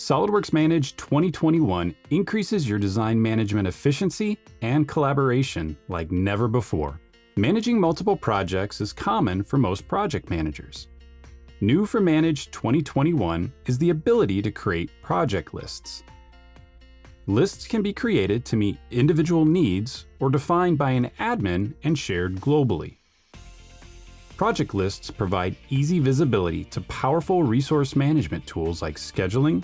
SOLIDWORKS Manage 2021 increases your design management efficiency and collaboration like never before. Managing multiple projects is common for most project managers. New for Manage 2021 is the ability to create project lists. Lists can be created to meet individual needs or defined by an admin and shared globally. Project lists provide easy visibility to powerful resource management tools like scheduling,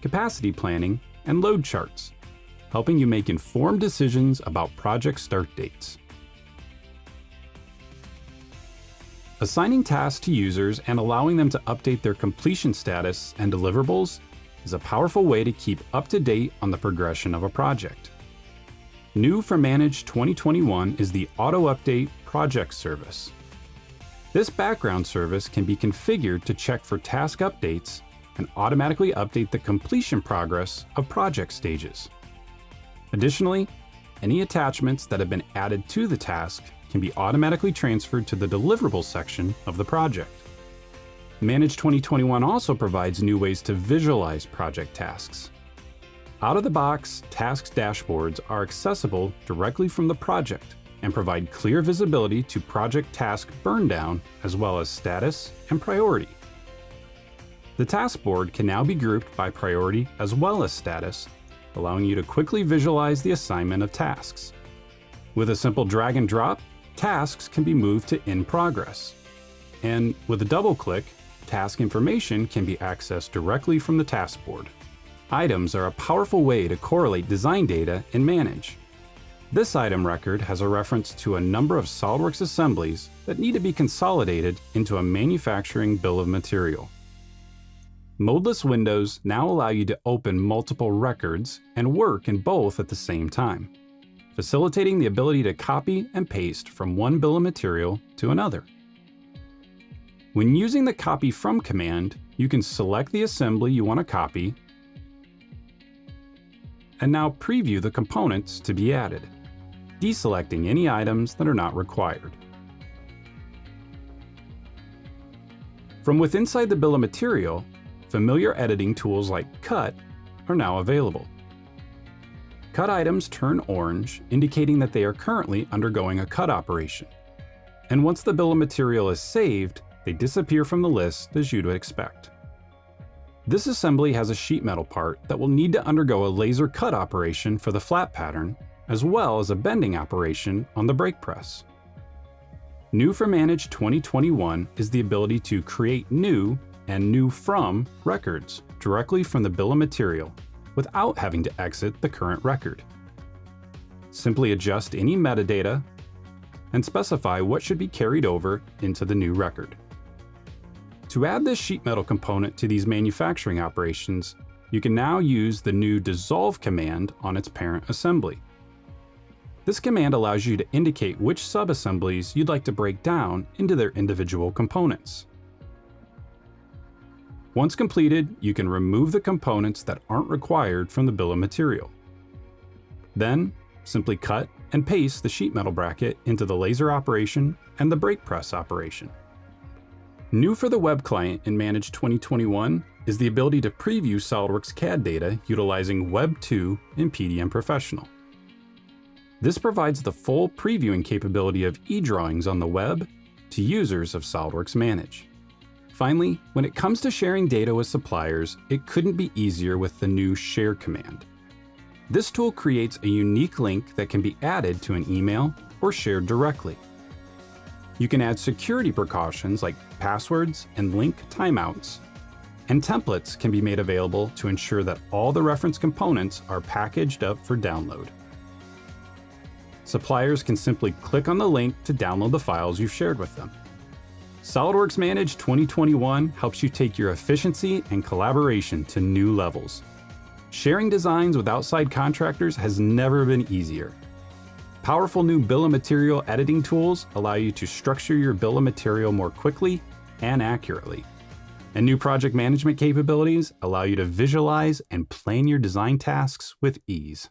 capacity planning, and load charts, helping you make informed decisions about project start dates. Assigning tasks to users and allowing them to update their completion status and deliverables is a powerful way to keep up to date on the progression of a project. New for Manage 2021 is the Auto Update Project Service. This background service can be configured to check for task updates and automatically update the completion progress of project stages. Additionally, any attachments that have been added to the task can be automatically transferred to the deliverables section of the project. Manage 2021 also provides new ways to visualize project tasks. Out-of-the-box tasks dashboards are accessible directly from the project and provide clear visibility to project task burn down as well as status and priority. The task board can now be grouped by priority as well as status, allowing you to quickly visualize the assignment of tasks. With a simple drag and drop, tasks can be moved to in progress. And with a double click, task information can be accessed directly from the task board. Items are a powerful way to correlate design data in Manage. This item record has a reference to a number of SOLIDWORKS assemblies that need to be consolidated into a manufacturing bill of material. Modeless windows now allow you to open multiple records and work in both at the same time, facilitating the ability to copy and paste from one bill of material to another. When using the Copy From command, you can select the assembly you want to copy and now preview the components to be added, deselecting any items that are not required. From within inside the bill of material, familiar editing tools like Cut are now available. Cut items turn orange, indicating that they are currently undergoing a cut operation. And once the bill of material is saved, they disappear from the list as you'd expect. This assembly has a sheet metal part that will need to undergo a laser cut operation for the flat pattern, as well as a bending operation on the brake press. New for Manage 2021 is the ability to create new and new from records directly from the bill of material without having to exit the current record. Simply adjust any metadata and specify what should be carried over into the new record. To add this sheet metal component to these manufacturing operations, you can now use the new dissolve command on its parent assembly. This command allows you to indicate which subassemblies you'd like to break down into their individual components. Once completed, you can remove the components that aren't required from the bill of material. Then, simply cut and paste the sheet metal bracket into the laser operation and the brake press operation. New for the web client in Manage 2021 is the ability to preview SOLIDWORKS CAD data utilizing Web 2 in PDM Professional. This provides the full previewing capability of e-drawings on the web to users of SOLIDWORKS Manage. Finally, when it comes to sharing data with suppliers, it couldn't be easier with the new Share command. This tool creates a unique link that can be added to an email or shared directly. You can add security precautions like passwords and link timeouts, and templates can be made available to ensure that all the reference components are packaged up for download. Suppliers can simply click on the link to download the files you've shared with them. SOLIDWORKS Manage 2021 helps you take your efficiency and collaboration to new levels. Sharing designs with outside contractors has never been easier. Powerful new bill of material editing tools allow you to structure your bill of material more quickly and accurately. And new project management capabilities allow you to visualize and plan your design tasks with ease.